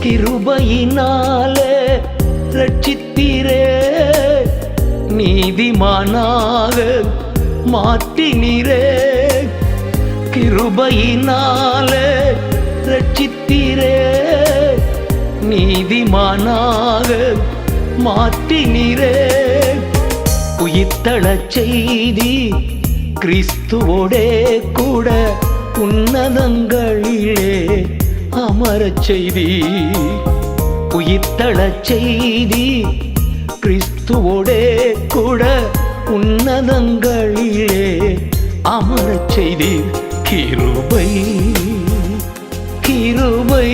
கிருபையினாலே ரட்சித்தீரே, நீதிமானாக மாற்றினீரே. கிருபையினாலே ரட்சித்தீரே, நீதிமானாக மாற்றினீரே. உயிர்த்தெழச் செய்தி கிறிஸ்துவோடே கூட உன்னதங்களிலே அமரச் செய்தி. உயிர்த்தெழச் செய்தி கிறிஸ்துவோடே கூட உன்னதங்களிலே அமரச் செய்தி. கிருபை கிருபை